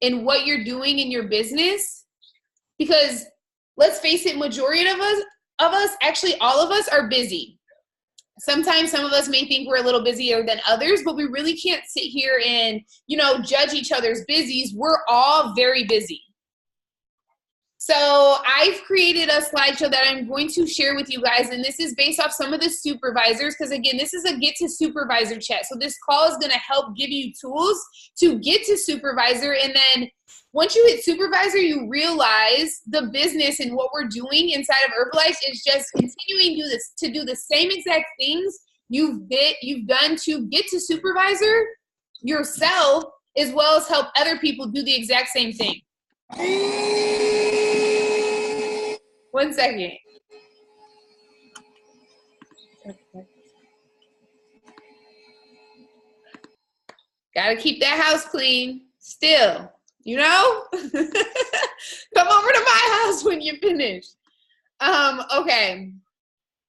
in what you're doing in your business, because let's face it, majority of us, actually all of us are busy. Sometimes some of us may think we're a little busier than others, but we really can't sit here and, judge each other's busies. We're all very busy. So I've created a slideshow that I'm going to share with you guys, and this is based off some of the supervisors, because again, this is a get to supervisor chat. So this call is going to help give you tools to get to supervisor, and then once you hit supervisor, you realize the business and what we're doing inside of Herbalife is just continuing to do the same exact things you've done to get to supervisor yourself, as well as help other people do the exact same thing. 1 second. Gotta keep that house clean still, Come over to my house when you finish. Okay.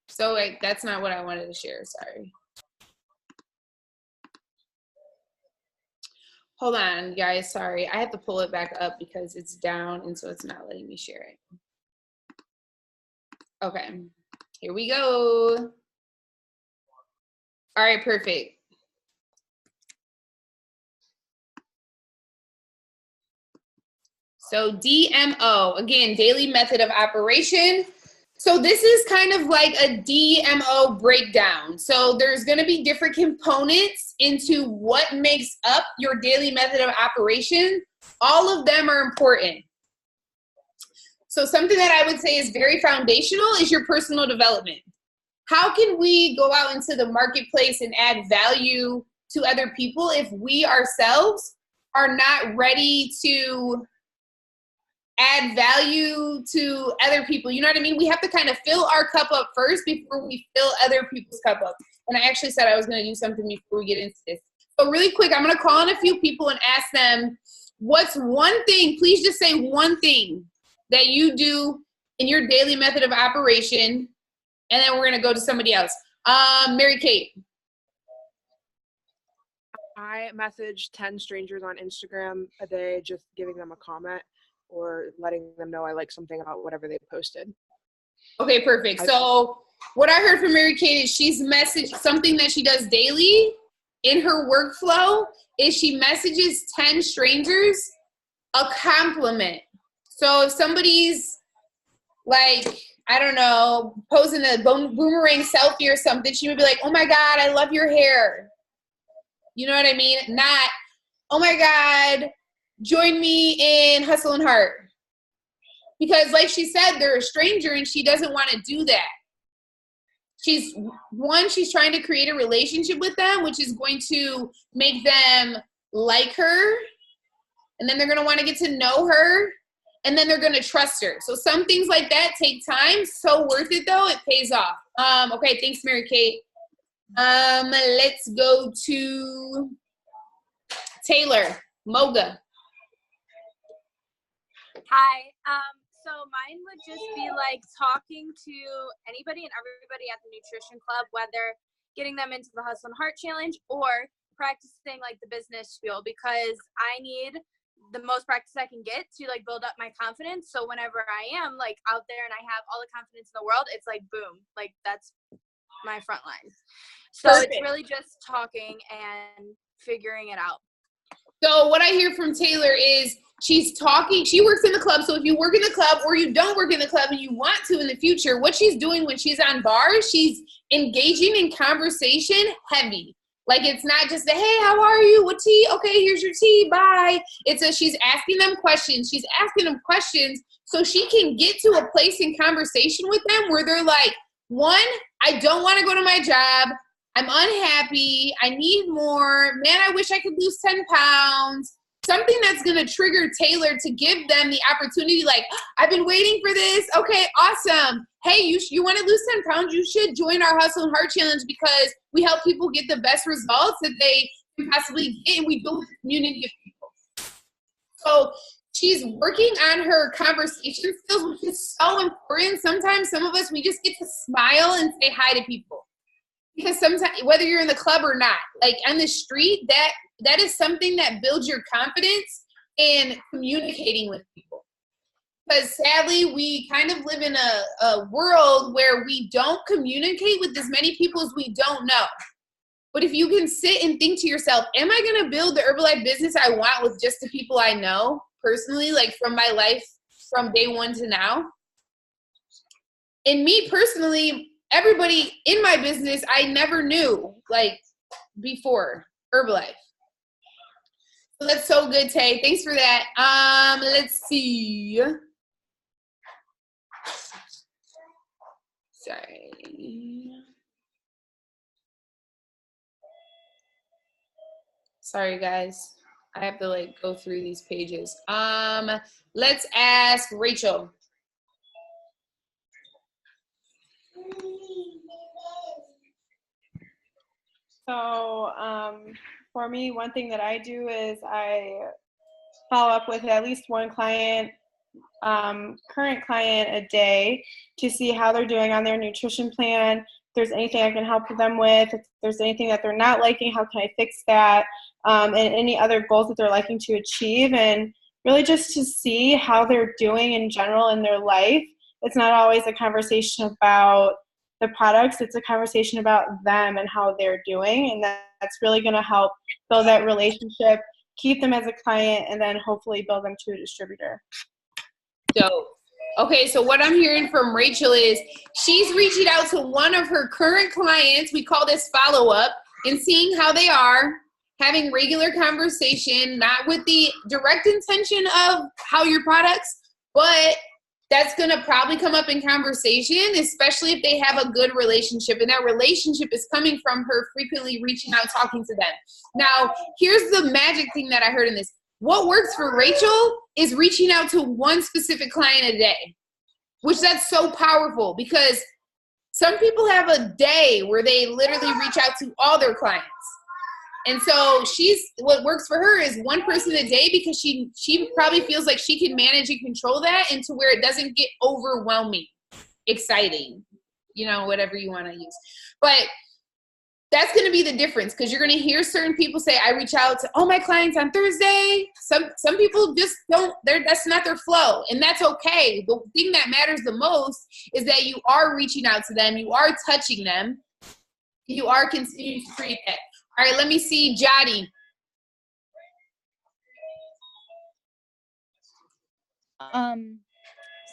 So wait, that's not what I wanted to share, sorry. Hold on, guys, sorry. I have to pull it back up because it's down, and so it's not letting me share it. Okay, here we go. All right, perfect. So DMO, again, daily method of operation. So this is kind of like a DMO breakdown. So there's going to be different components into what makes up your daily method of operation. All of them are important. So something that I would say is very foundational is your personal development. How can we go out into the marketplace and add value to other people if we ourselves are not ready to add value to other people? You know what I mean? We have to kind of fill our cup up first before we fill other people's cup up. And I actually said I was going to do something before we get into this. So really quick, I'm going to call on a few people and ask them, what's one thing, please just say one thing that you do in your daily method of operation, and then we're going to go to somebody else. Mary Kate. I message 10 strangers on Instagram a day, just giving them a comment or letting them know I like something about whatever they posted. Okay, perfect. So what I heard from Mary Kate is she's messaged something that she does daily in her workflow is she messages 10 strangers a compliment. So if somebody's like, I don't know, posing a boomerang selfie or something, she would be like, oh my God, I love your hair. You know what I mean? Not, oh my God, join me in Hustle and Heart. Because like she said, they're a stranger and she doesn't want to do that. She's trying to create a relationship with them, which is going to make them like her. And then they're going to want to get to know her. And then they're going to trust her. So some things like that take time. So worth it though. It pays off. Okay. Thanks, Mary Kate. Let's go to Taylor Moga. Hi. So mine would just be like talking to anybody and everybody at the nutrition club, whether getting them into the Hustle and Heart Challenge or practicing like the business spiel, because I need the most practice I can get to like build up my confidence. So whenever I am like out there and I have all the confidence in the world, it's like boom, like that's my front line. So Perfect. It's really just talking and figuring it out. So what I hear from Taylor is she's talking, she works in the club. So if you work in the club or you don't work in the club and you want to in the future, what she's doing when she's on bars, she's engaging in conversation heavy. Like it's not just a, hey, how are you? What tea? Okay, here's your tea. Bye. It's a, she's asking them questions. She's asking them questions so she can get to a place in conversation with them where they're like, one, I don't want to go to my job. I'm unhappy. I need more. Man, I wish I could lose 10 pounds. Something that's going to trigger Taylor to give them the opportunity, like, I've been waiting for this. Okay, awesome. Hey, you want to lose 10 pounds? You should join our Hustle and Heart Challenge because we help people get the best results that they can possibly get, and we build a community of people. So she's working on her conversation skills, which is so important. Sometimes some of us, we just get to smile and say hi to people. Because sometimes, whether you're in the club or not, like on the street, that is something that builds your confidence and communicating with people. Because sadly, we kind of live in a world where we don't communicate with as many people as we don't know. But if you can sit and think to yourself, am I going to build the Herbalife business I want with just the people I know personally, like from my life from day one to now? And me personally, everybody in my business, I never knew like before Herbalife. So that's so good, Tay. Thanks for that. Let's see. Sorry, guys. I have to like go through these pages. Let's ask Rachel. So for me, one thing that I do is I follow up with at least one client, current client a day to see how they're doing on their nutrition plan. If there's anything I can help them with, if there's anything that they're not liking, how can I fix that, and any other goals that they're liking to achieve, and really just to see how they're doing in general in their life. It's not always a conversation about the products, it's a conversation about them and how they're doing, and that's really going to help build that relationship, keep them as a client, and then hopefully build them to a distributor. Dope. Okay, so what I'm hearing from Rachel is she's reaching out to one of her current clients, we call this follow-up, and seeing how they are, having regular conversation, not with the direct intention of how your products, but that's going to probably come up in conversation, especially if they have a good relationship. And that relationship is coming from her frequently reaching out, talking to them. Now, here's the magic thing that I heard in this. What works for Rachel is reaching out to one specific client a day, which that's so powerful because some people have a day where they literally reach out to all their clients. And so what works for her is one person a day because she probably feels like she can manage and control that into where it doesn't get overwhelming, exciting, whatever you want to use. But that's going to be the difference because you're going to hear certain people say, I reach out to all my clients on Thursday. Some people just don't, that's not their flow, and that's okay. The thing that matters the most is that you are reaching out to them, you are touching them, you are continuing to create that. All right, let me see Jody.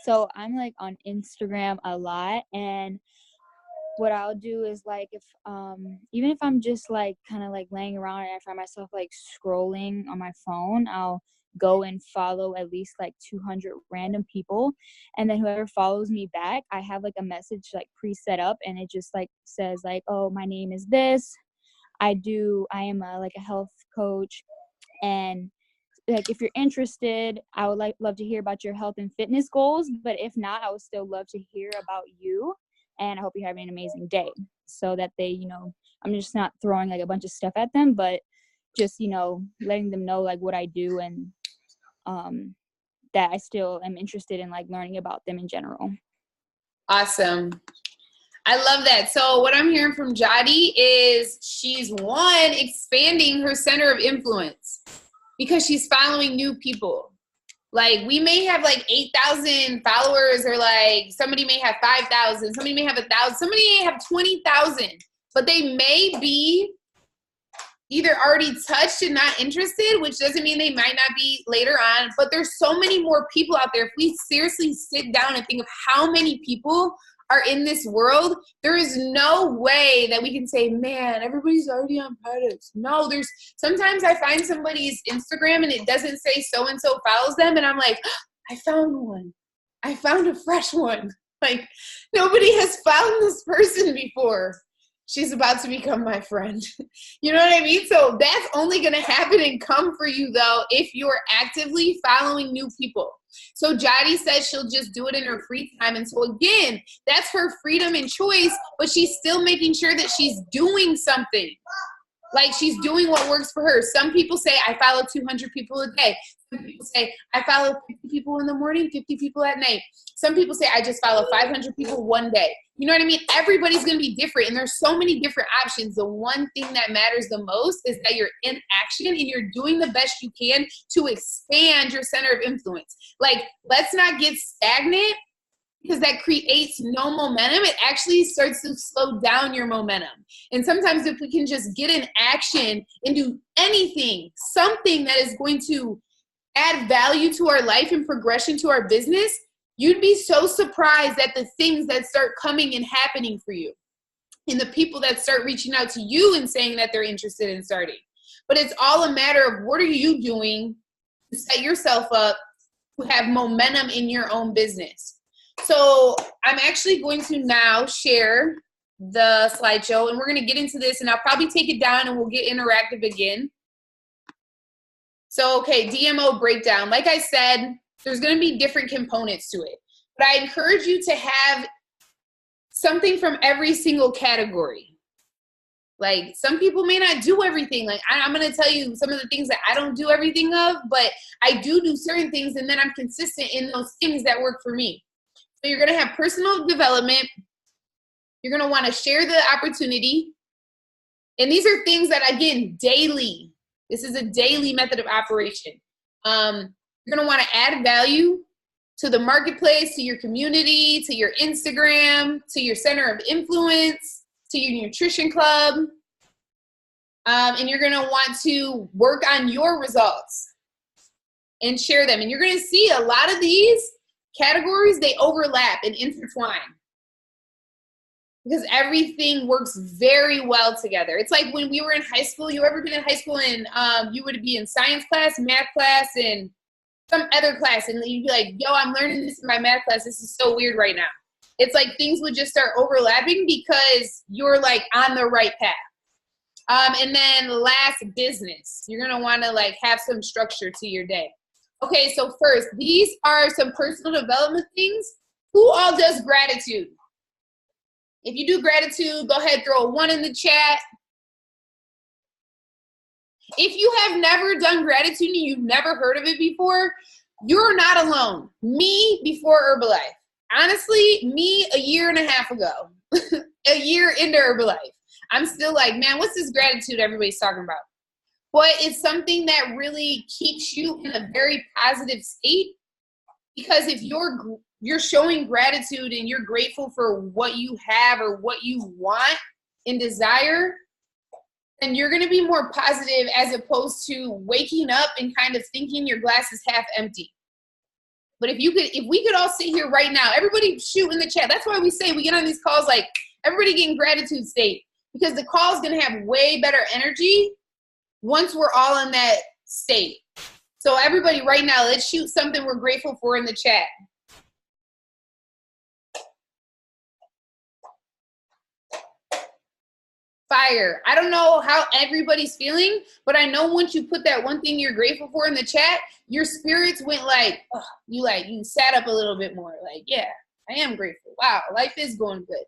So I'm like on Instagram a lot, and what I'll do is like if even if I'm just like kind of like laying around and I find myself like scrolling on my phone, I'll go and follow at least like 200 random people, and then whoever follows me back, I have like a message like pre-set up, and it just like says like, oh, my name is this, I am like a health coach, and like if you're interested, I would love to hear about your health and fitness goals, but if not, I would still love to hear about you, and I hope you're having an amazing day. So that they, I'm just not throwing like a bunch of stuff at them, but just, letting them know like what I do, and that I still am interested in like learning about them in general. Awesome. I love that. So what I'm hearing from Jody is she's expanding her center of influence because she's following new people. Like we may have like 8,000 followers, or like somebody may have 5,000, somebody may have 1,000, somebody may have 20,000, but they may be either already touched and not interested, which doesn't mean they might not be later on, but there's so many more people out there. If we seriously sit down and think of how many people are in this world, there is no way that we can say, man, everybody's already on products. No, sometimes I find somebody's Instagram and it doesn't say so-and-so follows them, and I'm like, I found one. I found a fresh one. Like, nobody has found this person before. She's about to become my friend. You know what I mean? So that's only going to happen and come for you, though, if you're actively following new people. So Jody says she'll just do it in her free time. And so, again, that's her freedom and choice, but she's still making sure that she's doing something. Like, she's doing what works for her. Some people say, I follow 200 people a day. Some people say, I follow 50 people in the morning, 50 people at night. Some people say, I just follow 500 people one day. You know what I mean? Everybody's going to be different, and there's so many different options. The one thing that matters the most is that you're in action and you're doing the best you can to expand your center of influence. Like, let's not get stagnant, because that creates no momentum. It actually starts to slow down your momentum. And sometimes if we can just get in action and do anything, something that is going to add value to our life and progression to our business, you'd be so surprised at the things that start coming and happening for you, and the people that start reaching out to you and saying that they're interested in starting. But it's all a matter of, what are you doing to set yourself up to have momentum in your own business? So I'm actually going to now share the slideshow, and we're going to get into this, and I'll probably take it down and we'll get interactive again. So, okay, DMO breakdown. Like I said, there's going to be different components to it, but I encourage you to have something from every single category. Like, some people may not do everything. Like, I'm going to tell you some of the things that I don't do everything of, but I do certain things, and then I'm consistent in those things that work for me. So you're going to have personal development. You're going to want to share the opportunity. And these are things that, again, daily. This is a daily method of operation. You're going to want to add value to the marketplace, to your community, to your Instagram, to your center of influence, to your nutrition club. And you're going to want to work on your results and share them. And you're going to see a lot of these categories, they overlap and intertwine, because everything works very well together. It's like when we were in high school. You ever been in high school and you would be in science class, math class, and some other class, and you'd be like, yo, I'm learning this in my math class. This is so weird right now. It's like things would just start overlapping because you're like on the right path. And then last, business. You're going to want to like have some structure to your day. Okay, so first, these are some personal development things. Who all does gratitude? If you do gratitude, go ahead, throw a 1 in the chat. If you have never done gratitude and you've never heard of it before, you're not alone. Me before Herbalife. Honestly, me a year and a half ago, a year into Herbalife, I'm still like, man, what's this gratitude everybody's talking about? But it's something that really keeps you in a very positive state, because if you're showing gratitude and you're grateful for what you have or what you want and desire, then you're going to be more positive, as opposed to waking up and kind of thinking your glass is half empty. But if we could all sit here right now, everybody shoot in the chat. That's why we say we get on these calls, like, everybody get in gratitude state, because the call is going to have way better energy once we're all in that state. So everybody right now, let's shoot something we're grateful for in the chat. Fire. I don't know how everybody's feeling, but I know once you put that one thing you're grateful for in the chat, your spirits went like, oh, you sat up a little bit more. Like, yeah, I am grateful. Wow, life is going good.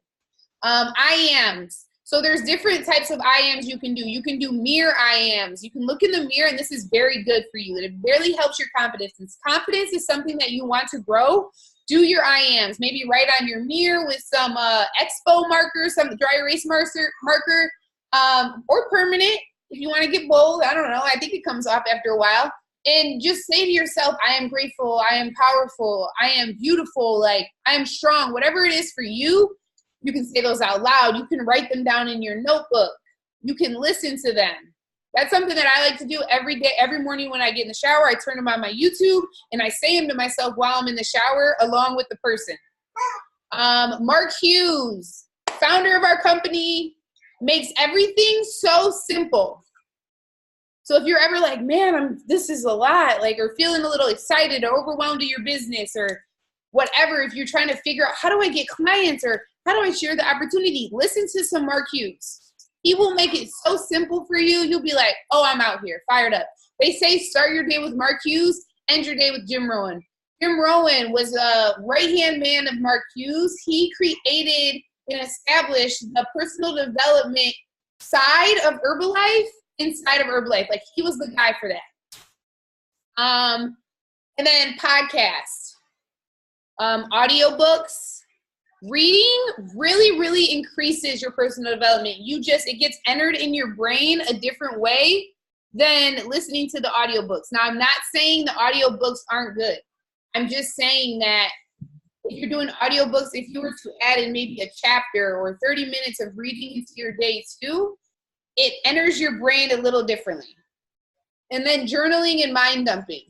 I ams. So there's different types of I ams you can do. You can do mirror I ams. You can look in the mirror, and this is very good for you. It barely helps your confidence. And confidence is something that you want to grow. Do your I ams. Maybe write on your mirror with some expo marker, some dry erase marker, or permanent if you want to get bold. I don't know. I think it comes off after a while. And just say to yourself, I am grateful. I am powerful. I am beautiful. Like, I am strong. Whatever it is for you, you can say those out loud. You can write them down in your notebook. You can listen to them. That's something that I like to do every day. Every morning when I get in the shower, I turn them on my YouTube and I say them to myself while I'm in the shower along with the person. Mark Hughes, founder of our company, makes everything so simple. So if you're ever like, man, this is a lot, like, or feeling a little excited or overwhelmed in your business or whatever, if you're trying to figure out, how do I get clients, or how do I share the opportunity? Listen to some Mark Hughes. He will make it so simple for you. You'll be like, oh, I'm out here, fired up. They say start your day with Mark Hughes, end your day with Jim Rohn. Jim Rohn was a right-hand man of Mark Hughes. He created and established the personal development side of Herbalife inside of Herbalife. Like, he was the guy for that. And then podcasts, audiobooks. Reading really, really increases your personal development. It gets entered in your brain a different way than listening to the audiobooks. Now, I'm not saying the audiobooks aren't good. I'm just saying that if you're doing audiobooks, if you were to add in maybe a chapter or 30 minutes of reading into your day too, it enters your brain a little differently. And then journaling and mind dumping.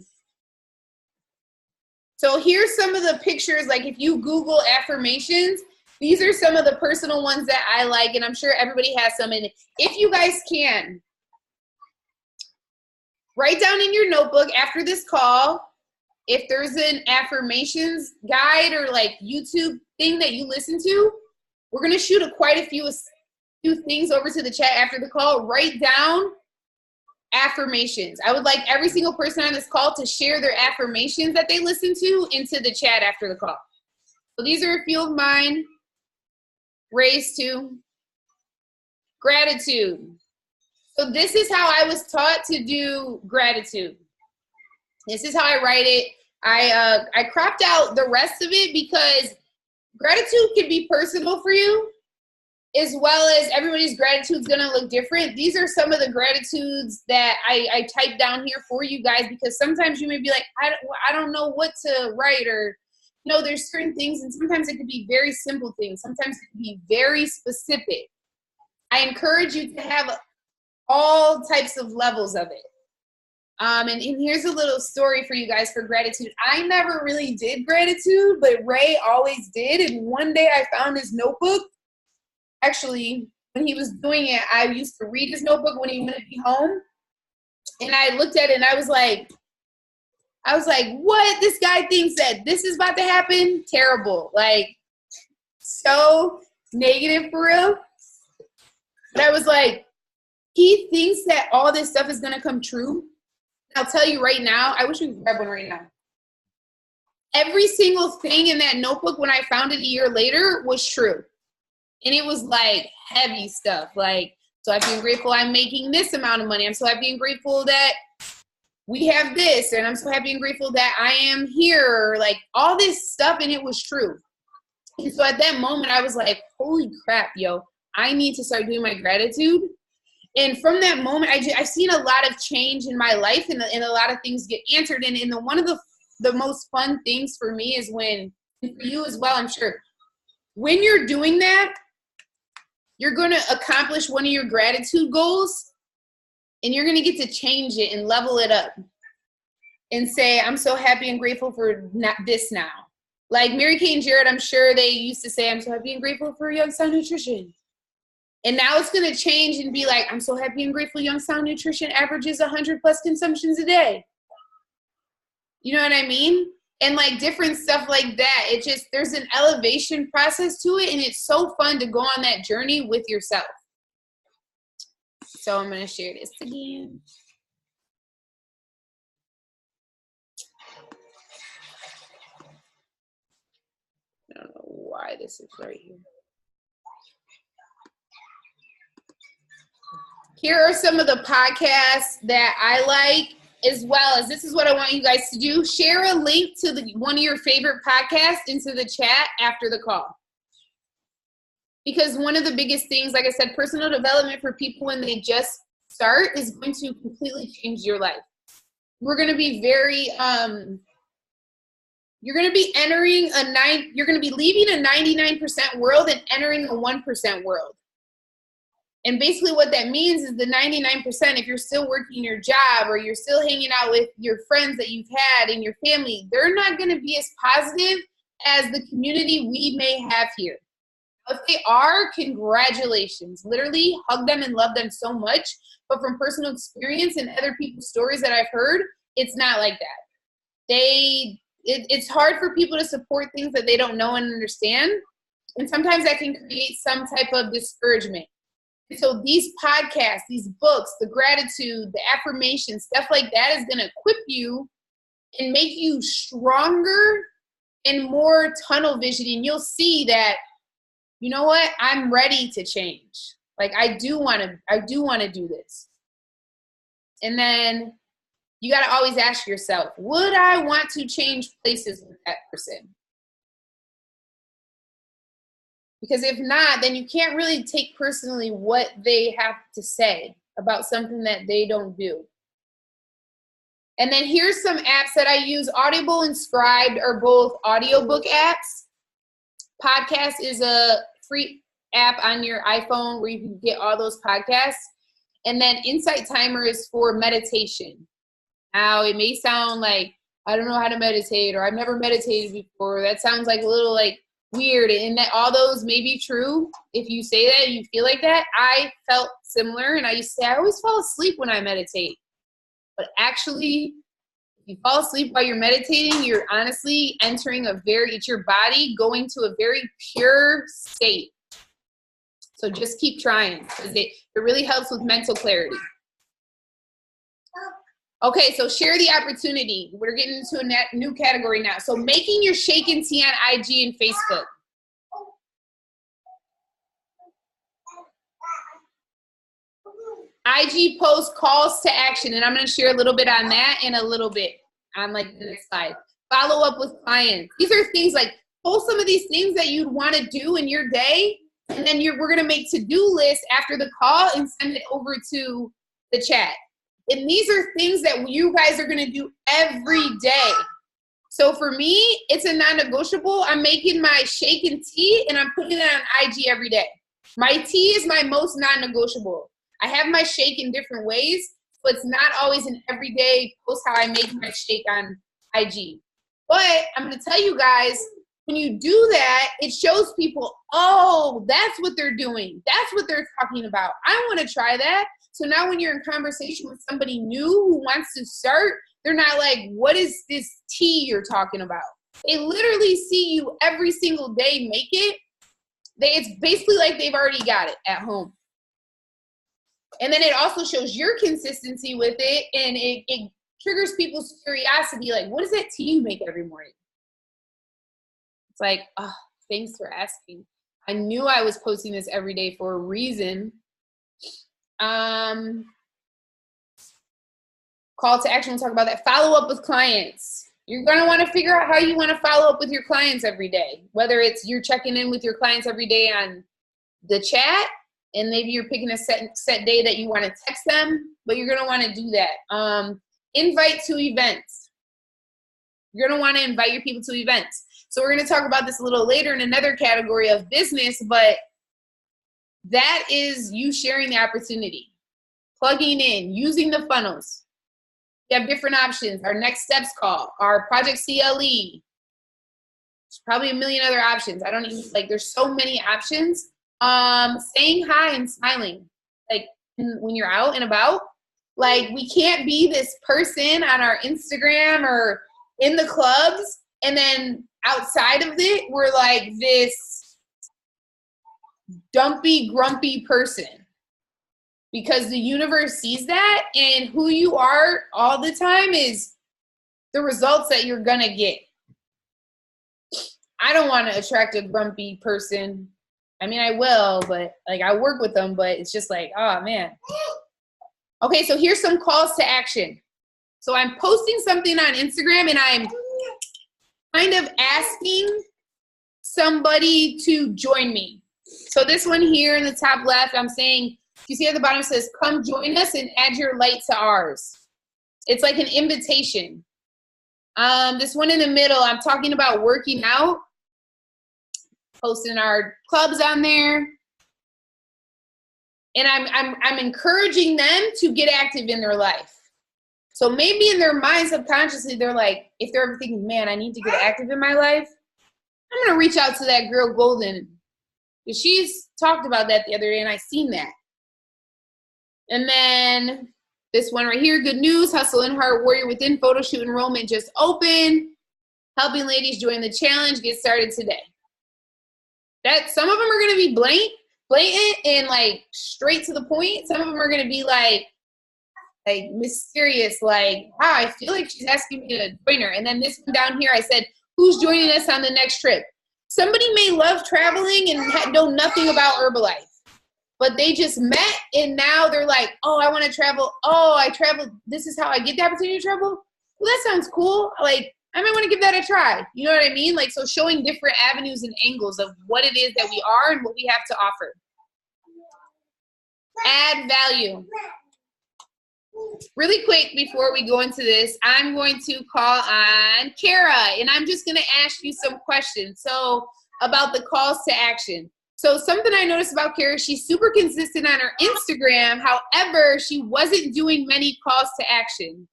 So here's some of the pictures, like if you Google affirmations, these are some of the personal ones that I like, and I'm sure everybody has some. And if you guys can, write down in your notebook after this call, if there's an affirmations guide or like YouTube thing that you listen to, we're going to shoot quite a few things over to the chat after the call. Write down affirmations. I would like every single person on this call to share their affirmations that they listen to into the chat after the call. So these are a few of mine. Raise to gratitude. So this is how I was taught to do gratitude. This is how I write it. I cropped out the rest of it because gratitude can be personal for you, as well as everybody's gratitude is going to look different. These are some of the gratitudes that I typed down here for you guys, because sometimes you may be like, I don't know what to write, or, you know, there's certain things, and sometimes it could be very simple things. Sometimes it could be very specific. I encourage you to have all types of levels of it. And here's a little story for you guys for gratitude. I never really did gratitude, but Ray always did. And one day I found his notebook. Actually, when he was doing it, I used to read his notebook when he wouldn't be home. And I looked at it and I was like, what? This guy thinks that this is about to happen? Terrible. Like, so negative for real. But I was like, he thinks that all this stuff is going to come true. I'll tell you right now, I wish we could grab one right now. Every single thing in that notebook when I found it a year later was true. And it was like heavy stuff. Like, so happy and grateful I'm making this amount of money. I'm so happy and grateful that we have this. And I'm so happy and grateful that I am here. Like, all this stuff, and it was true. And so at that moment, I was like, holy crap, yo, I need to start doing my gratitude. And from that moment, I've seen a lot of change in my life, and a lot of things get answered. And one of the most fun things for me is when, and for you as well, I'm sure, when you're doing that, you're going to accomplish one of your gratitude goals, and you're going to get to change it and level it up and say, I'm so happy and grateful for this now. Like Mary Kay and Jared, I'm sure they used to say, I'm so happy and grateful for Youngstown Nutrition. And now it's going to change and be like, I'm so happy and grateful Youngstown Nutrition averages 100 plus consumptions a day. You know what I mean? And like different stuff like that. It just, there's an elevation process to it, and it's so fun to go on that journey with yourself. So I'm going to share this again. I don't know why this is right here. Here are some of the podcasts that I like, as well as, this is what I want you guys to do. Share a link to one of your favorite podcasts into the chat after the call. Because one of the biggest things, like I said, personal development for people when they just start is going to completely change your life. We're going to be very, you're going to be you're going to be leaving a 99% world and entering a 1% world. And basically what that means is the 99%, if you're still working your job or you're still hanging out with your friends that you've had and your family, they're not going to be as positive as the community we may have here. If they are, congratulations. Literally hug them and love them so much. But from personal experience and other people's stories that I've heard, it's not like that. It's hard for people to support things that they don't know and understand. And sometimes that can create some type of discouragement. So these podcasts, these books, the gratitude, the affirmations, stuff like that is going to equip you and make you stronger and more tunnel vision. And you'll see that, you know what, I'm ready to change. Like, I do want to do this. And then you got to always ask yourself, would I want to change places with that person? Because if not, then you can't really take personally what they have to say about something that they don't do. And then here's some apps that I use. Audible and Scribd are both audiobook apps. Podcast is a free app on your iPhone where you can get all those podcasts. And then Insight Timer is for meditation. Now, it may sound like, I don't know how to meditate, or I've never meditated before. That sounds like a little like weird, and that all those may be true. If you say that, you feel like that. I felt similar, and I used to say, I always fall asleep when I meditate. But actually, if you fall asleep while you're meditating, you're honestly entering it's your body going to a very pure state. So just keep trying, because it really helps with mental clarity. Okay, so share the opportunity. We're getting into a new category now. So making your shake and tea on IG and Facebook. IG post calls to action, and I'm going to share a little bit on that in a little bit on like the next slide. Follow up with clients. These are things like post some of these things that you'd want to do in your day, and then we're going to make to-do lists after the call and send it over to the chat. And these are things that you guys are going to do every day. So for me, it's a non-negotiable. I'm making my shake and tea, and I'm putting it on IG every day. My tea is my most non-negotiable. I have my shake in different ways, but it's not always an everyday post how I make my shake on IG. But I'm going to tell you guys, when you do that, it shows people, oh, that's what they're doing. That's what they're talking about. I want to try that. So now when you're in conversation with somebody new who wants to start, they're not like, what is this tea you're talking about? They literally see you every single day make it. It's basically like they've already got it at home. And then it also shows your consistency with it, and it triggers people's curiosity. Like, what is that tea you make every morning? It's like, oh, thanks for asking. I knew I was posting this every day for a reason. Call to action, we'll talk about that. Follow up with clients. You're going to want to figure out how you want to follow up with your clients every day. Whether it's you're checking in with your clients every day on the chat, and maybe you're picking a set day that you want to text them, but you're going to want to do that. Invite to events. You're going to want to invite your people to events. So we're going to talk about this a little later in another category of business, but that is you sharing the opportunity, plugging in, using the funnels. You have different options. Our next steps call, our project CLE. There's probably a million other options. I don't even, like, there's so many options. Saying hi and smiling, like when you're out and about. Like, we can't be this person on our Instagram or in the clubs, and then outside of it, we're like this dumpy, grumpy person. Because the universe sees that, and who you are all the time is the results that you're gonna get. I don't want to attract a grumpy person. I mean, I will, but like, I work with them, but it's just like, oh man. Okay, so here's some calls to action. So I'm posting something on Instagram, and I'm kind of asking somebody to join me. So this one here in the top left, I'm saying, you see at the bottom it says, come join us and add your light to ours. It's like an invitation. This one in the middle, I'm talking about working out, posting our clubs on there. And I'm encouraging them to get active in their life. So maybe in their mind, subconsciously, they're like, if they're ever thinking, man, I need to get active in my life, I'm going to reach out to that girl Golden. Because she's talked about that the other day, and I seen that. And then this one right here, good news, Hustle and Heart Warrior Within photo shoot enrollment just open. Helping ladies join the challenge. Get started today. That some of them are going to be blatant and like straight to the point. Some of them are going to be like mysterious, like, wow, I feel like she's asking me to join her. And then this one down here, I said, who's joining us on the next trip? Somebody may love traveling and know nothing about Herbalife. but they just met and now they're like, oh, I want to travel. Oh, I traveled. This is how I get the opportunity to travel. Well, that sounds cool. Like, I might want to give that a try. You know what I mean? Like, so showing different avenues and angles of what it is that we are and what we have to offer. Add value. Really quick before we go into this, I'm going to call on Kara, and I'm just going to ask you some questions. So about the calls to action. So something I noticed about Kara, she's super consistent on her Instagram. However, she wasn't doing many calls to action.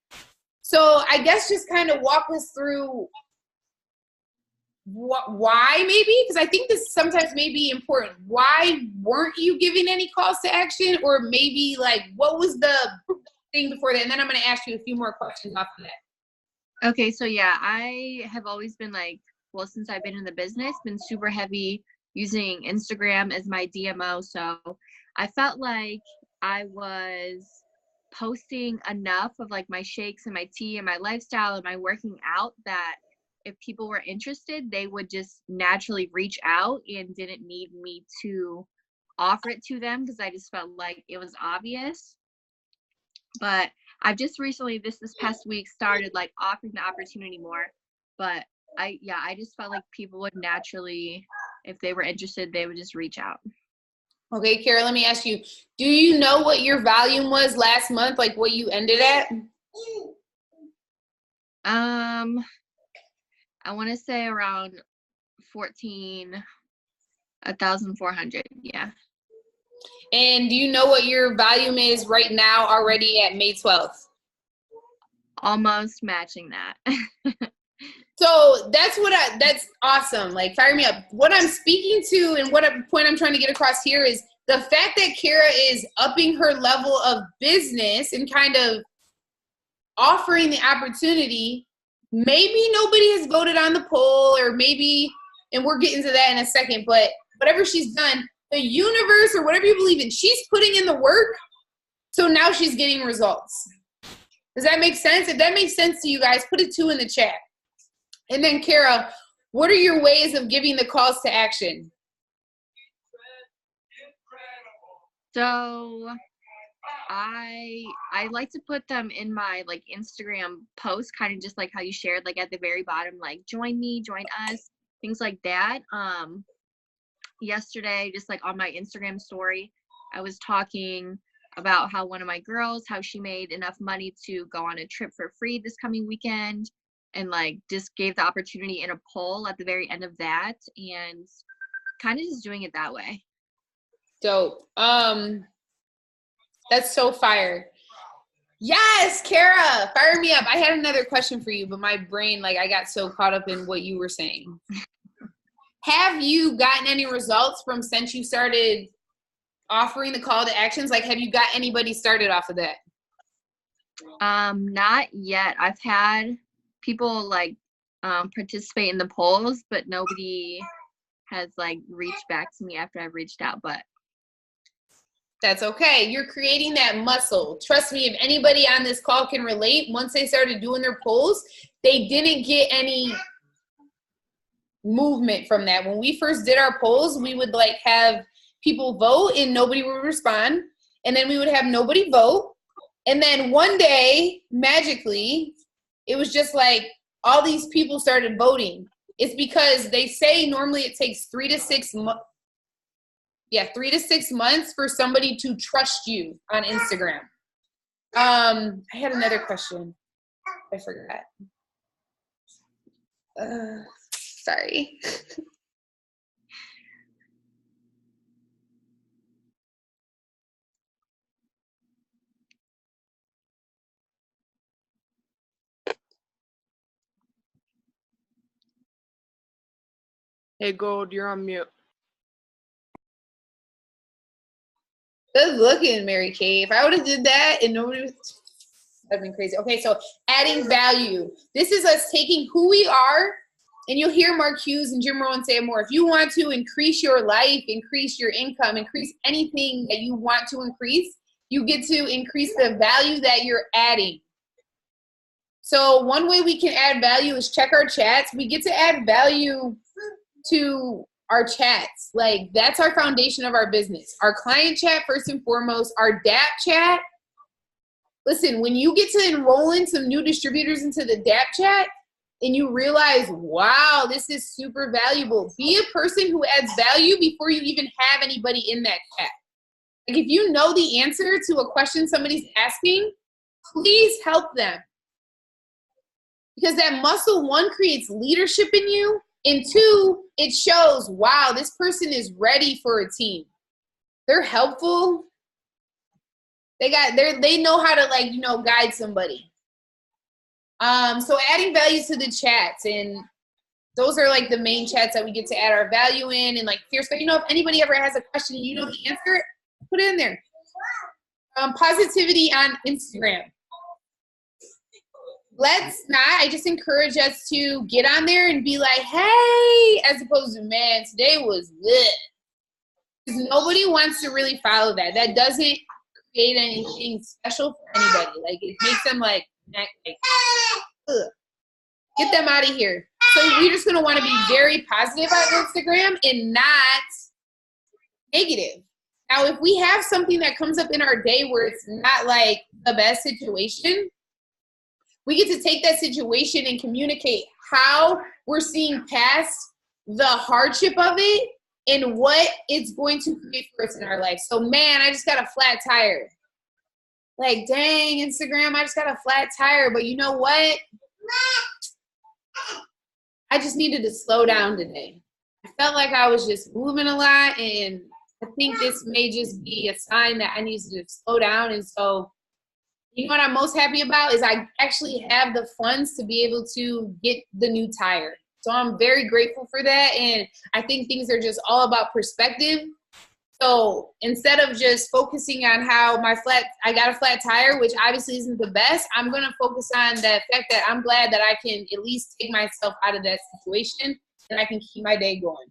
So I guess just kind of walk us through why maybe, because I think this sometimes may be important. Why weren't you giving any calls to action? Or maybe like, what was the thing before that? And then I'm going to ask you a few more questions off of that. Okay, so yeah, I have always been like, well, since I've been in the business, been super heavy using Instagram as my DMO. So I felt like I was posting enough of like my shakes and my tea and my lifestyle and my working out that if people were interested, they would just naturally reach out and didn't need me to offer it to them because I just felt like it was obvious. But I've just recently, this past week, started like offering the opportunity more. But I just felt like people would naturally, if they were interested, they would just reach out. Okay, Kara, let me ask you, do you know what your volume was last month, like what you ended at? I want to say around 1,400, yeah. And do you know what your volume is right now already at May 12th? Almost matching that. So that's awesome. Like, fire me up. What I'm speaking to and what point I'm trying to get across here is the fact that Kara is upping her level of business and kind of offering the opportunity. Maybe nobody has voted on the poll, or maybe, and we're getting to that in a second, but whatever she's done, the universe or whatever you believe in, she's putting in the work. So now she's getting results. Does that make sense? If that makes sense to you guys, put a 2 in the chat. And then Kara, what are your ways of giving the calls to action? So I like to put them in my like Instagram post, kind of just like how you shared, like at the very bottom, like join me, join us, things like that. Yesterday, just like on my Instagram story, I was talking about how one of my girls, how she made enough money to go on a trip for free this coming weekend, and like just gave the opportunity in a poll at the very end of that, and kind of just doing it that way. Dope. That's so fire. Yes, Kara, fire me up. I had another question for you, but my brain, like, I got so caught up in what you were saying. Have you gotten any results from since you started offering the call to actions? Like, have you got anybody started off of that? Not yet. I've had people like participate in the polls, but nobody has like reached back to me after I've reached out. But that's okay. You're creating that muscle. Trust me, if anybody on this call can relate, once they started doing their polls, they didn't get any movement from that. When we first did our polls, we would like have people vote and nobody would respond. And then we would have nobody vote. And then one day, magically, it was just like all these people started voting. It's because they say normally it takes 3 to 6 months. Yeah, 3 to 6 months for somebody to trust you on Instagram. I had another question. I forgot. Sorry. Hey, Gold, you're on mute. Good looking, Mary Kay. If I would have did that and nobody was, that'd been crazy. Okay, so adding value. This is us taking who we are, and you'll hear Mark Hughes and Jim Rohn say more. If you want to increase your life, increase your income, increase anything that you want to increase, you get to increase the value that you're adding. So one way we can add value is check our chats. We get to add value to our chats. Like, that's our foundation of our business. Our client chat, first and foremost, our DAP chat. Listen, when you get to enroll in some new distributors into the DAP chat and you realize, wow, this is super valuable, be a person who adds value before you even have anybody in that chat. Like, if you know the answer to a question somebody's asking, please help them. Because that muscle, one, creates leadership in you, and two, it shows, wow, this person is ready for a team. They're helpful. They know how to, like, you know, guide somebody. So adding value to the chats, and those are like the main chats that we get to add our value in. And like Fierce, but you know, if anybody ever has a question and you know the answer, put it in there. Positivity on Instagram. I just encourage us to get on there and be like, hey, as opposed to, man, today was good. Because nobody wants to really follow that. That doesn't create anything special for anybody. Like, it makes them like ugh. Get them out of here. So we're just going to want to be very positive on Instagram and not negative. Now, if we have something that comes up in our day where it's not like the best situation, we get to take that situation and communicate how we're seeing past the hardship of it and what it's going to create for us in our life. So, man, I just got a flat tire. Like, dang, Instagram, I just got a flat tire. But you know what? I just needed to slow down today. I felt like I was just moving a lot, and I think this may just be a sign that I need to slow down. And so, you know what I'm most happy about is I actually have the funds to be able to get the new tire. So I'm very grateful for that. And I think things are just all about perspective. So instead of just focusing on how I got a flat tire, which obviously isn't the best, I'm going to focus on the fact that I'm glad that I can at least take myself out of that situation and I can keep my day going.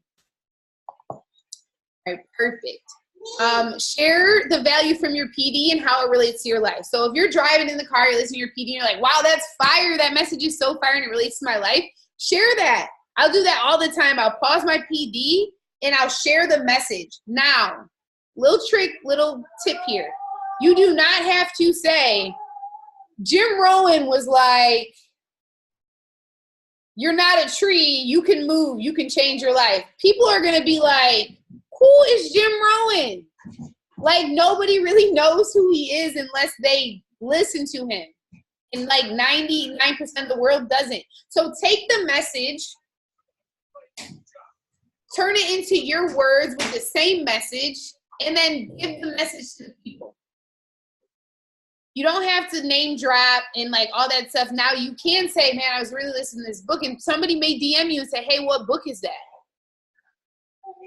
All right, perfect. Share the value from your PD and how it relates to your life. So if you're driving in the car, you're listening to your PD, and you're like, wow, that's fire. That message is so fire and it relates to my life. Share that. I'll do that all the time. I'll pause my PD and I'll share the message. Now, little tip here. You do not have to say, Jim Rohn was like, you're not a tree. You can move. You can change your life. People are going to be like, who is Jim Rohn? Like, nobody really knows who he is unless they listen to him. And like 99% of the world doesn't. So take the message, turn it into your words with the same message, and then give the message to the people. You don't have to name drop and like all that stuff. Now you can say, man, I was really listening to this book, and somebody may DM you and say, hey, what book is that?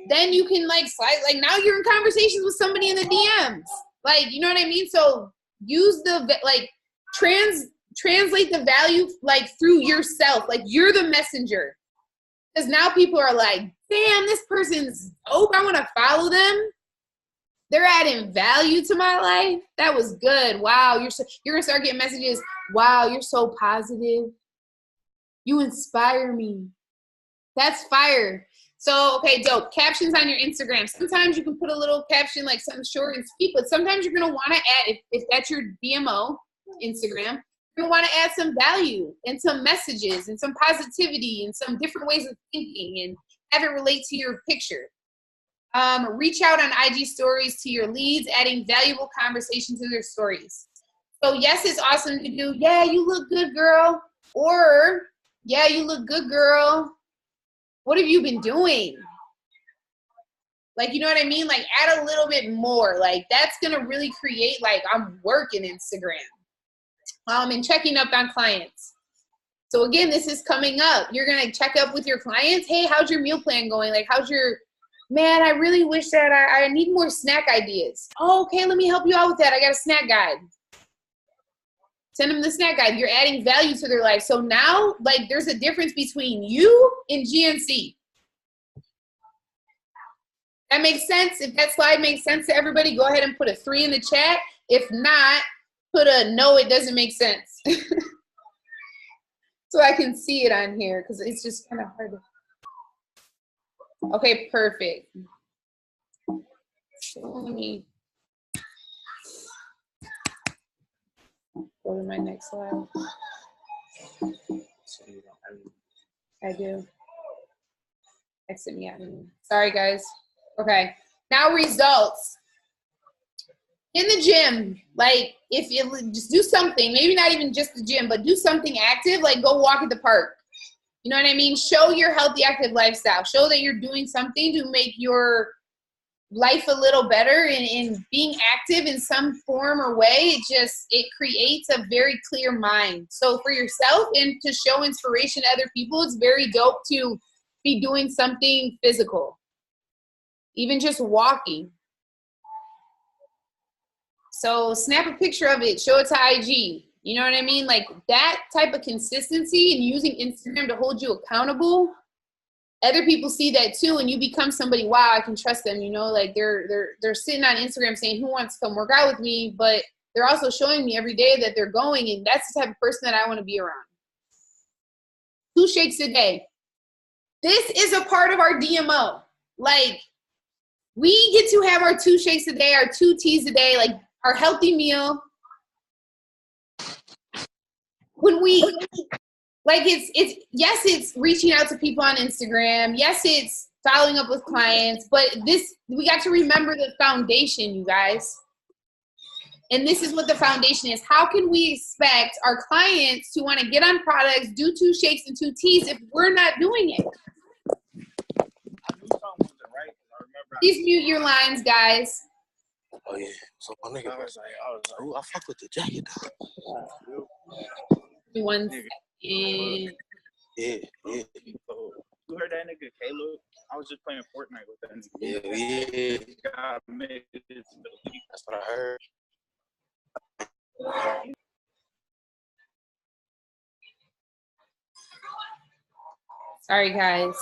Then you can like slide, like now you're in conversations with somebody in the DMs. Like, you know what I mean? So use the, like, translate the value like through yourself. Like, you're the messenger. Because now people are like, damn, this person's dope. I want to follow them. They're adding value to my life. That was good. Wow. You're going to start getting messages. Wow, you're so positive. You inspire me. That's fire. So, okay, dope. Captions on your Instagram. Sometimes you can put a little caption, like something short and sweet, but sometimes you're going to want to add, if that's your DMO, Instagram, you're going to want to add some value and some messages and some positivity and some different ways of thinking and have it relate to your picture. Reach out on IG stories to your leads, adding valuable conversation to their stories. So, yes, it's awesome to do, yeah, you look good, girl, or, yeah, you look good, girl. What have you been doing? Like, you know what I mean? Like, add a little bit more. Like, that's going to really create, like, I'm working Instagram. And checking up on clients. So, again, this is coming up. You're going to check up with your clients. Hey, how's your meal plan going? Like, how's your, man, I really wish that I need more snack ideas. Oh, okay, let me help you out with that. I got a snack guide. Send them the snack guide. You're adding value to their life. So now, like, there's a difference between you and GNC. That makes sense? If that slide makes sense to everybody, go ahead and put a 3 in the chat. If not, put a no, it doesn't make sense. So I can see it on here because it's just kind of hard to. Okay, perfect. So let me go to my next slide. I do. Exit me out. Sorry, guys. Okay. Now results. In the gym, like if you just do something, maybe not even just the gym, but do something active, like go walk at the park. You know what I mean? Show your healthy, active lifestyle. Show that you're doing something to make your life a little better, and being active in some form or way, it creates a very clear mind. So for yourself and to show inspiration to other people, it's very dope to be doing something physical, even just walking. So snap a picture of it, show it to IG. You know what I mean? Like that type of consistency and using Instagram to hold you accountable. Other people see that too, and you become somebody, wow, I can trust them, you know, like they're sitting on Instagram saying, who wants to come work out with me? But they're also showing me every day that they're going, and that's the type of person that I want to be around. 2 shakes a day. This is a part of our DMO. Like, we get to have our 2 shakes a day, our 2 teas a day, like our healthy meal. When we, like, yes, it's reaching out to people on Instagram. Yes, it's following up with clients, but we got to remember the foundation, you guys. And this is what the foundation is. How can we expect our clients to want to get on products, do 2 shakes and 2 teas if we're not doing it? Please mute your lines, guys. Oh yeah, so my nigga was like, oh, I fuck with the jacket though. 1 second. Yeah. You heard that nigga Caleb? I was just playing Fortnite with that nigga. Yeah. God made it to the league. That's what I heard. Sorry, guys.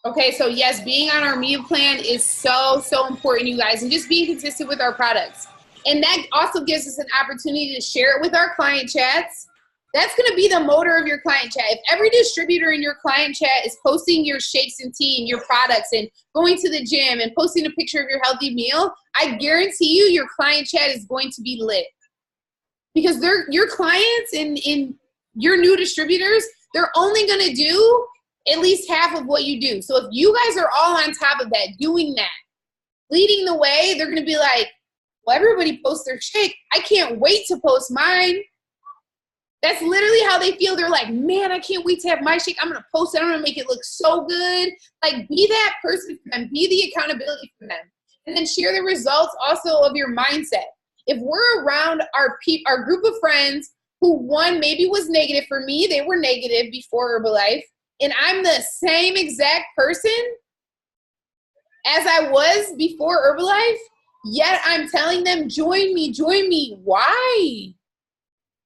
Okay, so yes, being on our meal plan is so important, you guys, and just being consistent with our products. And that also gives us an opportunity to share it with our client chats. That's going to be the motor of your client chat. If every distributor in your client chat is posting your shakes and tea and your products and going to the gym and posting a picture of your healthy meal, I guarantee you your client chat is going to be lit. Because your clients and your new distributors, they're only going to do at least half of what you do. So if you guys are all on top of that, doing that, leading the way, they're going to be like, well, everybody posts their shake. I can't wait to post mine. That's literally how they feel. They're like, man, I can't wait to have my shake. I'm going to post it. I'm going to make it look so good. Like, be that person for them. Be the accountability for them. And then share the results also of your mindset. If we're around our group of friends who, one, maybe was negative for me, they were negative before Herbalife, and I'm the same exact person as I was before Herbalife, yet I'm telling them, join me. Why?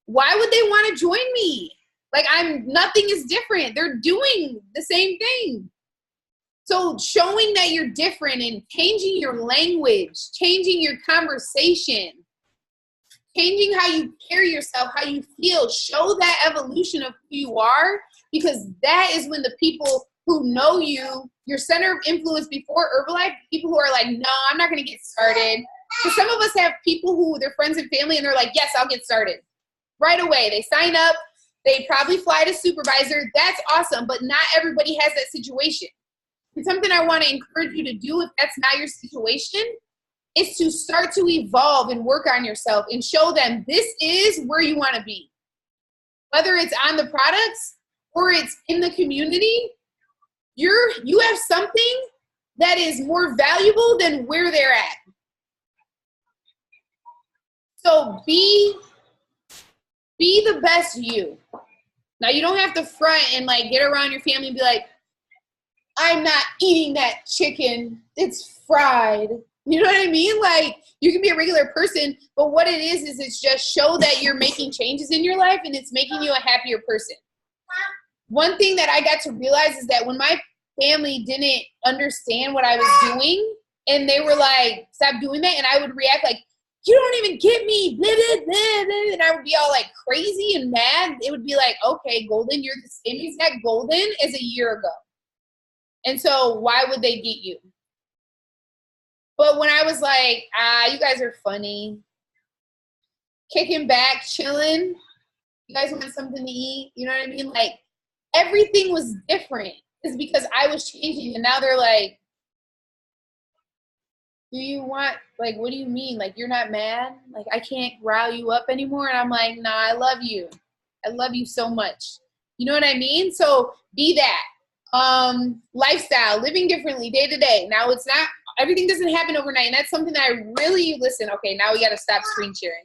Why would they want to join me? Like, nothing is different. They're doing the same thing. So showing that you're different and changing your language, changing your conversation, changing how you carry yourself, how you feel, show that evolution of who you are, because that is when the people who know you, your center of influence before Herbalife, people who are like, no, I'm not going to get started. Because some of us have people who, they're friends and family, and they're like, yes, I'll get started. Right away. They sign up. They probably fly to supervisor. That's awesome, but not everybody has that situation. And something I want to encourage you to do, if that's not your situation, is to start to evolve and work on yourself and show them this is where you want to be. Whether it's on the products or it's in the community, you have something that is more valuable than where they're at. So be the best you. Now, you don't have to front and like get around your family and be like, I'm not eating that chicken. It's fried. You know what I mean? Like, you can be a regular person, but what it is it's just show that you're making changes in your life and it's making you a happier person. One thing that I got to realize is that when my family didn't understand what I was doing and they were like, stop doing that, and I would react like, you don't even get me, blah, blah, blah, blah. And I would be all like crazy and mad. It would be like, okay, Golden, you're the same exact Golden as a year ago. And so why would they get you? But when I was like, you guys are funny, kicking back, chilling, you guys want something to eat, you know what I mean? Like, everything was different. It's because I was changing, and now they're like, do you want, like, what do you mean? Like, you're not mad? Like, I can't rile you up anymore? And I'm like, nah, I love you. I love you so much. You know what I mean? So be that. Lifestyle, living differently day to day. Now, it's not, everything doesn't happen overnight, and that's something that I really, listen, okay, now we got to stop screen sharing.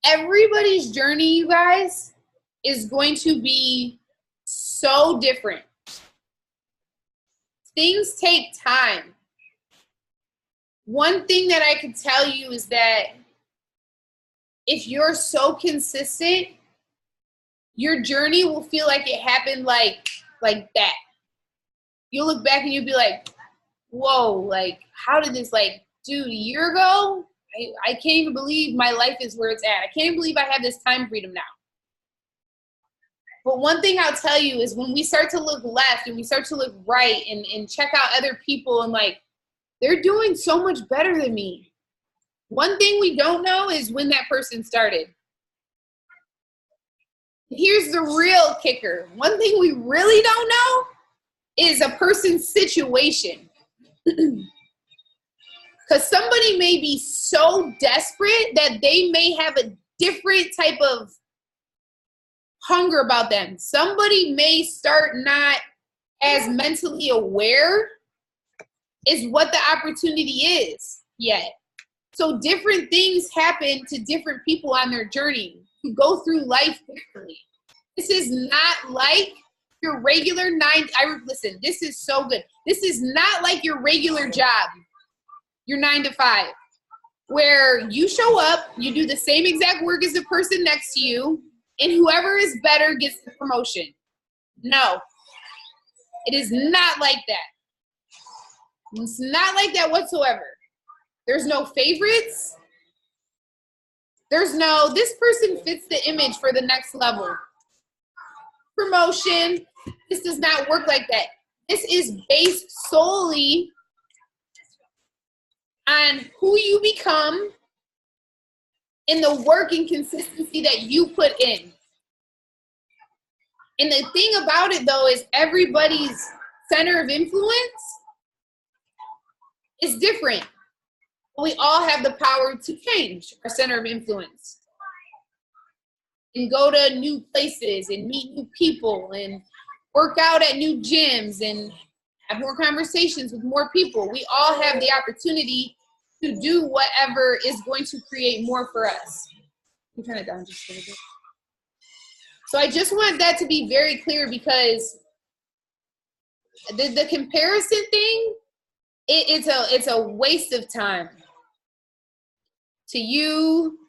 Everybody's journey, you guys, is going to be so different. Things take time. One thing that I can tell you is that if you're so consistent, your journey will feel like it happened like that. You'll look back and you'll be like, whoa, like, how did this, like, dude, a year ago? I can't even believe my life is where it's at. I can't even believe I have this time freedom now. But one thing I'll tell you is when we start to look left and we start to look right and check out other people and like, they're doing so much better than me. One thing we don't know is when that person started. Here's the real kicker. One thing we really don't know is a person's situation. Because somebody may be so desperate that they may have a different type of hunger about them. Somebody may start not as mentally aware is what the opportunity is yet. So different things happen to different people on their journey. You go through life differently. This is not like your regular listen, this is so good. This is not like your regular job, your 9 to 5, where you show up, you do the same exact work as the person next to you, and whoever is better gets the promotion. No, it is not like that. It's not like that whatsoever. There's no favorites. There's no, this person fits the image for the next level. Promotion. This does not work like that. This is based solely on who you become and the work and consistency that you put in. And the thing about it, though, is everybody's center of influence is different. We all have the power to change our center of influence and go to new places and meet new people and work out at new gyms and have more conversations with more people. We all have the opportunity to do whatever is going to create more for us. Let me turn it down just a little bit. So I just want that to be very clear, because the comparison thing, it's a waste of time. To you,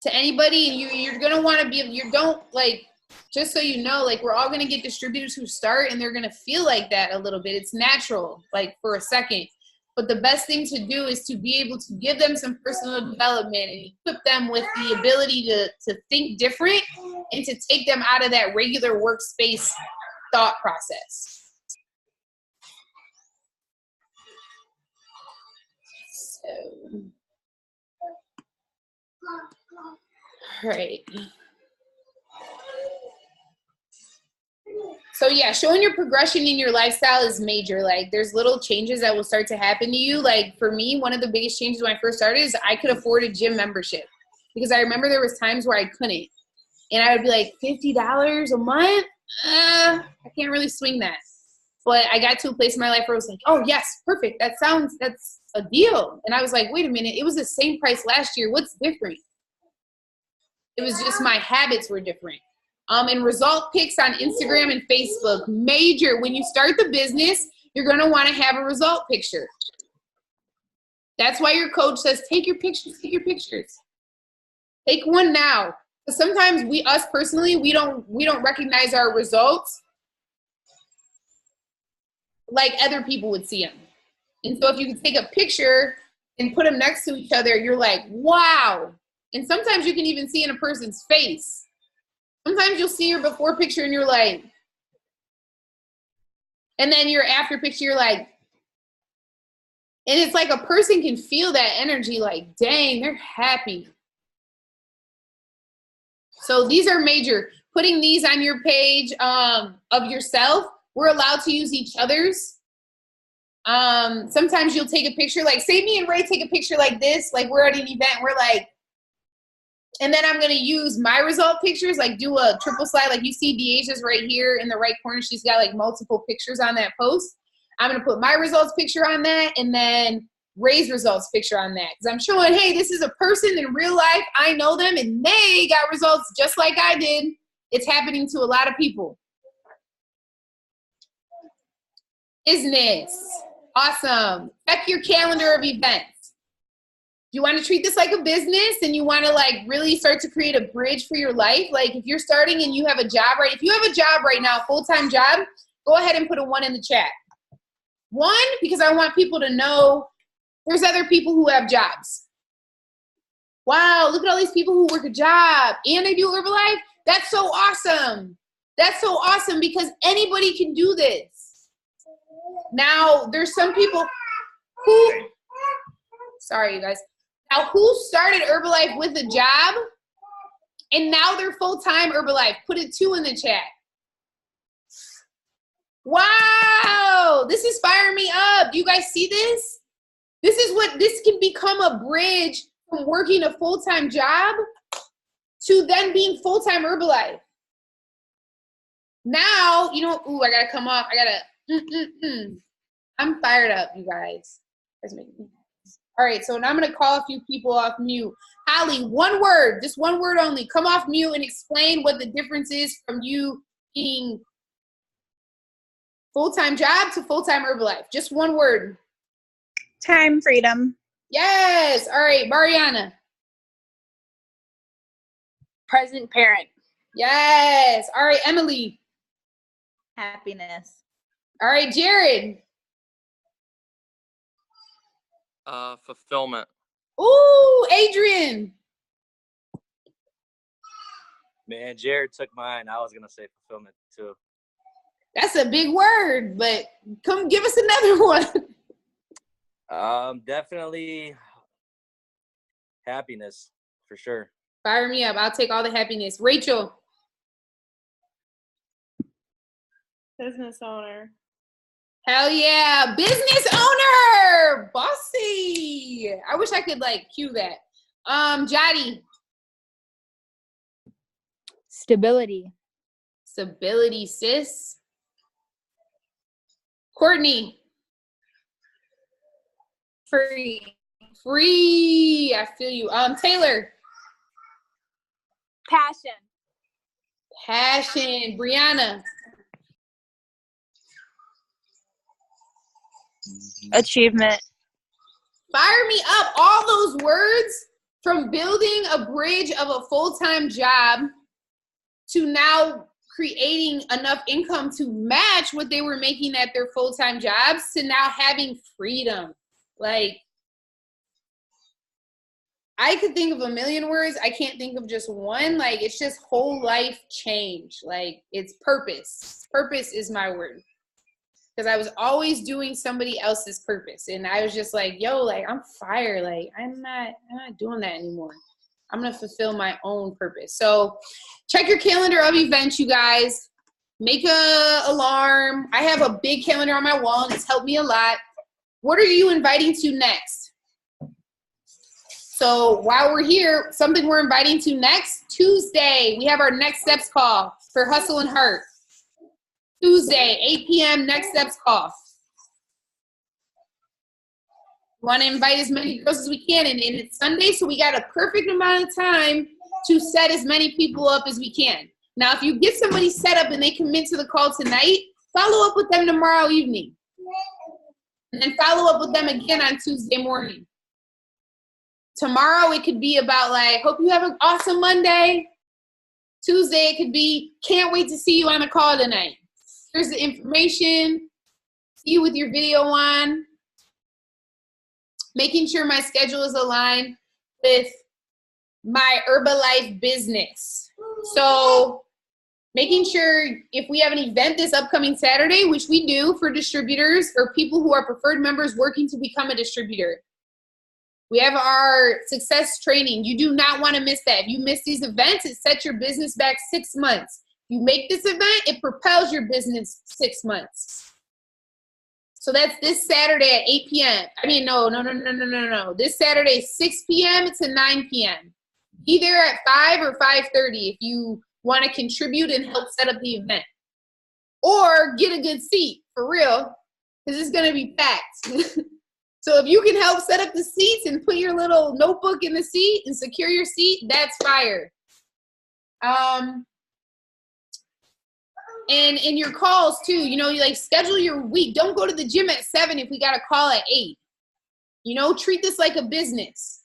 to anybody, and you're gonna want to be, you don't, like, just so you know, like, we're all gonna get distributors who start and they're gonna feel like that a little bit. It's natural, like, for a second. But the best thing to do is to be able to give them some personal development and equip them with the ability to think different and to take them out of that regular workspace thought process. So, right. So yeah, showing your progression in your lifestyle is major. Like, there's little changes that will start to happen to you. Like, for me, one of the biggest changes when I first started is I could afford a gym membership, because I remember there was times where I couldn't, and I would be like, $50 a month? I can't really swing that. But I got to a place in my life where I was like, oh yes, perfect. That's a deal. And I was like, wait a minute, it was the same price last year. What's different? It was just my habits were different. And result pics on Instagram and Facebook, major. When you start the business, you're going to want to have a result picture. That's why your coach says, take your pictures, take your pictures. Take one now. Because sometimes us personally, we don't recognize our results like other people would see them. And so if you can take a picture and put them next to each other, you're like, wow. And sometimes you can even see in a person's face. Sometimes you'll see your before picture and you're like, and then your after picture, you're like, and it's like a person can feel that energy like, dang, they're happy. So these are major. Putting these on your page of yourself, we're allowed to use each other's. Sometimes you'll take a picture, like say me and Ray take a picture like this, like we're at an event, we're like, and then I'm going to use my result pictures, like do a triple slide. Like you see Deaja's right here in the right corner. She's got like multiple pictures on that post. I'm going to put my results picture on that and then Ray's results picture on that. Because I'm showing, hey, this is a person in real life. I know them and they got results just like I did. It's happening to a lot of people. Business. Awesome. Check your calendar of events. You want to treat this like a business and you want to like really start to create a bridge for your life. Like if you're starting and you have a job, right? If you have a job right now, full-time job, go ahead and put a 1 in the chat. 1, because I want people to know there's other people who have jobs. Wow, look at all these people who work a job and they do Herbalife. That's so awesome. That's so awesome because anybody can do this. Now, there's some people who, sorry you guys, now who started Herbalife with a job and now they're full-time Herbalife? Put a 2 in the chat. Wow, this is firing me up. Do you guys see this? This can become a bridge from working a full-time job to then being full-time Herbalife. Now, you know, ooh, I gotta come off. I'm fired up, you guys. All right, so now I'm gonna call a few people off mute. Holly, 1 word, just 1 word only. Come off mute and explain what the difference is from you being full-time job to full-time Herbalife. Just 1 word. Time freedom. Yes. All right, Mariana. Present parent. Yes. All right, Emily. Happiness. All right, Jared. Fulfillment. Ooh, Adrian. Man, Jared took mine. I was gonna say fulfillment too. That's a big word, but come give us another one. Definitely happiness for sure. Fire me up. I'll take all the happiness. Rachel. Business owner. Hell yeah. Business owner. Bossy. I wish I could like cue that. Jody. Stability. Stability, sis. Courtney. Free. Free. I feel you. Taylor. Passion. Passion. Brianna. Achievement. Fire me up. All those words from building a bridge of a full-time job to now creating enough income to match what they were making at their full-time jobs to now having freedom. Like, I could think of a million words. I can't think of just one. Like, it's just whole life change. Like, it's purpose. Purpose is my word. Because I was always doing somebody else's purpose. And I was just like, yo, like, I'm fired. Like, I'm not doing that anymore. I'm going to fulfill my own purpose. So check your calendar of events, you guys. Make a alarm. I have a big calendar on my wall, and it's helped me a lot. What are you inviting to next? So while we're here, something we're inviting to next, Tuesday, we have our Next Steps call for Hustle and Heart. Tuesday, 8 p.m., Next Steps call. We want to invite as many girls as we can, and it's Sunday, so we got a perfect amount of time to set as many people up as we can. Now, if you get somebody set up and they commit to the call tonight, follow up with them tomorrow evening. And then follow up with them again on Tuesday morning. Tomorrow, it could be about like, hope you have an awesome Monday. Tuesday, it could be, can't wait to see you on the call tonight. Here's the information. See you with your video on. making sure my schedule is aligned with my Herbalife business. So making sure if we have an event this upcoming Saturday, which we do for distributors or people who are preferred members working to become a distributor. We have our success training. You do not want to miss that. If you miss these events, it sets your business back 6 months. You make this event, it propels your business 6 months. So that's this Saturday at 8 p.m. I mean, no. This Saturday, 6 p.m. to 9 p.m. Be there at 5 or 5:30 if you want to contribute and help set up the event. Or get a good seat, for real, because it's going to be packed. So if you can help set up the seats and put your little notebook in the seat and secure your seat, that's fire. And in your calls too, you know, you like schedule your week. Don't go to the gym at 7 if we got a call at 8. You know, treat this like a business.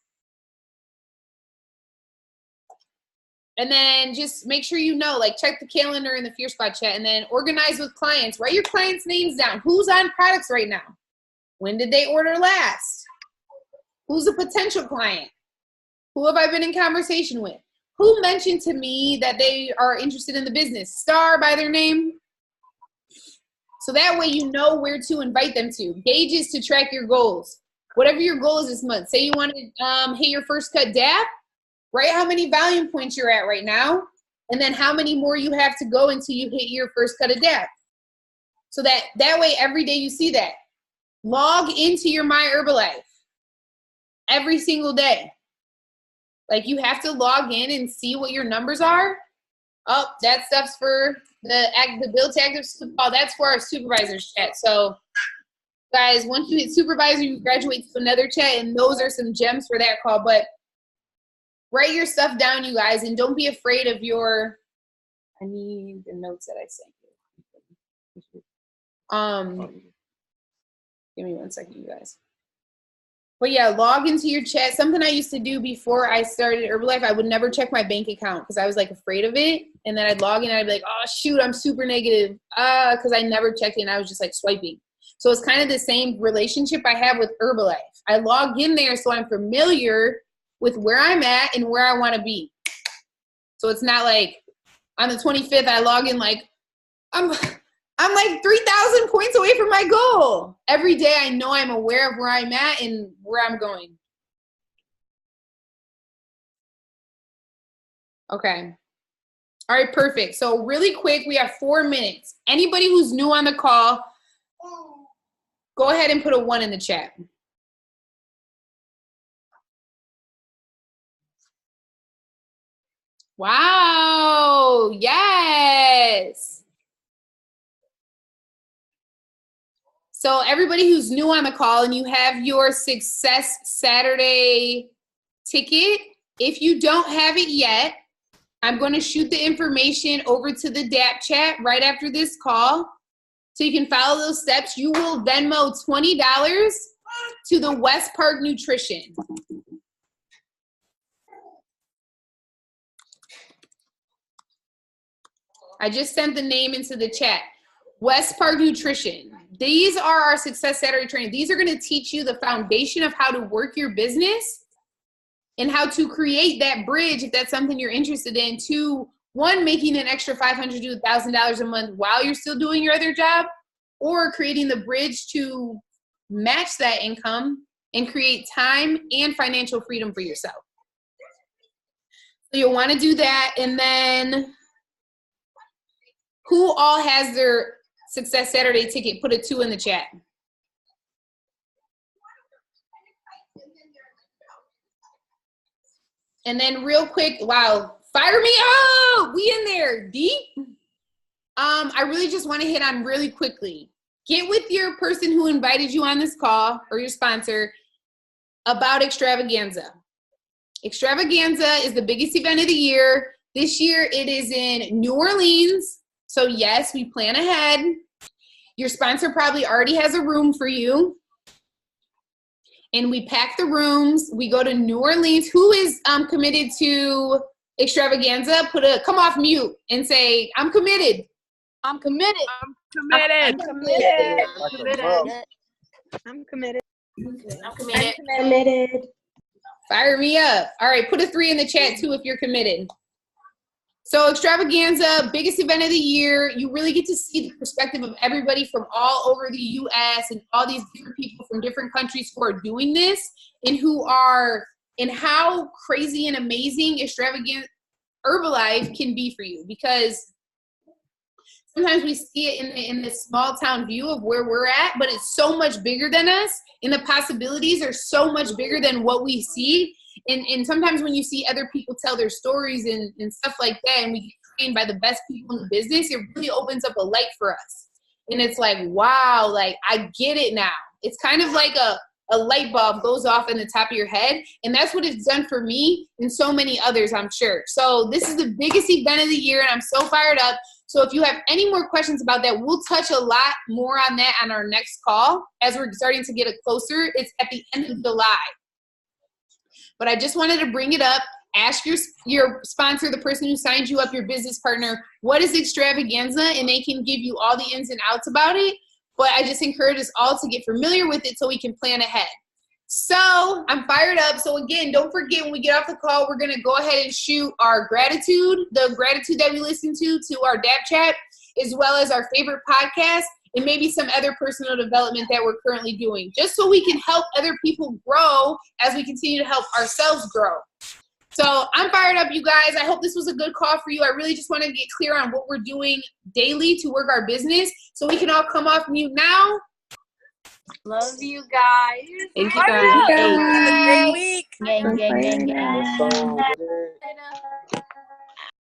And then just make sure you know, like check the calendar in the Fear Squad chat and then organize with clients. Write your clients' names down. Who's on products right now? When did they order last? Who's a potential client? Who have I been in conversation with? Who mentioned to me that they are interested in the business? Star by their name. So that way you know where to invite them to. Gauges to track your goals. Whatever your goal is this month. Say you want to hit your first cut DAP. Write how many volume points you're at right now. And then how many more you have to go until you hit your first cut of DAP. So that way every day you see that. Log into your My Herbalife every single day. Like you have to log in and see what your numbers are. Oh, that stuff's for the Build to Active. Oh, that's for our supervisors chat. So guys, once you hit supervisor, you graduate to another chat, and those are some gems for that call. But write your stuff down, you guys, and don't be afraid of your. I need the notes that I sent you. Give me 1 second, you guys. But yeah, log into your chat. Something I used to do before I started Herbalife, I would never check my bank account because I was like afraid of it. And then I'd log in and I'd be like, oh shoot, I'm super negative. Because I never checked it and I was just like swiping. So it's kind of the same relationship I have with Herbalife. I log in there so I'm familiar with where I'm at and where I want to be. So it's not like on the 25th, I log in like, I'm like 3,000 points away from my goal. Every day I know I'm aware of where I'm at and where I'm going. Okay. All right, perfect. So really quick, we have 4 minutes. Anybody who's new on the call, go ahead and put a 1 in the chat. Wow, yes. So everybody who's new on the call and you have your Success Saturday ticket, if you don't have it yet, I'm going to shoot the information over to the DAP chat right after this call. So you can follow those steps. You will Venmo $20 to the West Park Nutrition. I just sent the name into the chat. West Park Nutrition. These are our Success Saturday training. These are going to teach you the foundation of how to work your business and how to create that bridge if that's something you're interested in to, one, making an extra $500 to $1,000 a month while you're still doing your other job, or creating the bridge to match that income and create time and financial freedom for yourself. So you'll want to do that. And then who all has their Success Saturday ticket? Put a 2 in the chat. And then real quick, wow, fire me up! We in there, deep. I really just want to hit on really quickly. Get with your person who invited you on this call or your sponsor about Extravaganza. Extravaganza is the biggest event of the year. This year it is in New Orleans. So yes, we plan ahead. Your sponsor probably already has a room for you. And we pack the rooms. We go to New Orleans. Who is committed to Extravaganza? Come off mute and say, I'm committed. I'm committed. I'm committed. I'm committed. I'm committed. I'm committed. I'm committed. Committed. Fire me up. All right, put a 3 in the chat too if you're committed. So Extravaganza, biggest event of the year. You really get to see the perspective of everybody from all over the U.S. and all these different people from different countries who are doing this and how crazy and amazing Extravaganza Herbalife can be for you, because sometimes we see it in this small town view of where we're at, but it's so much bigger than us, and the possibilities are so much bigger than what we see. And sometimes when you see other people tell their stories and stuff like that, and we get trained by the best people in the business, it really opens up a light for us. And it's like, wow, like I get it now. It's kind of like a light bulb goes off in the top of your head. And that's what it's done for me and so many others, I'm sure. So this is the biggest event of the year, and I'm so fired up. So if you have any more questions about that, we'll touch a lot more on that on our next call as we're starting to get it closer. It's at the end of July. But I just wanted to bring it up. Ask your sponsor, the person who signed you up, your business partner, what is Extravaganza, and they can give you all the ins and outs about it. But I just encourage us all to get familiar with it so we can plan ahead. So I'm fired up. So again, don't forget, when we get off the call, we're going to go ahead and shoot our gratitude, the gratitude that we listen to our Dap Chat, as well as our favorite podcast, and maybe some other personal development that we're currently doing, just so we can help other people grow as we continue to help ourselves grow. So I'm fired up, you guys. I hope this was a good call for you. I really just want to get clear on what we're doing daily to work our business, so we can all come off mute now. Love you guys. Thank you guys. Have a great week. Gang, gang, gang, gang. Let's go.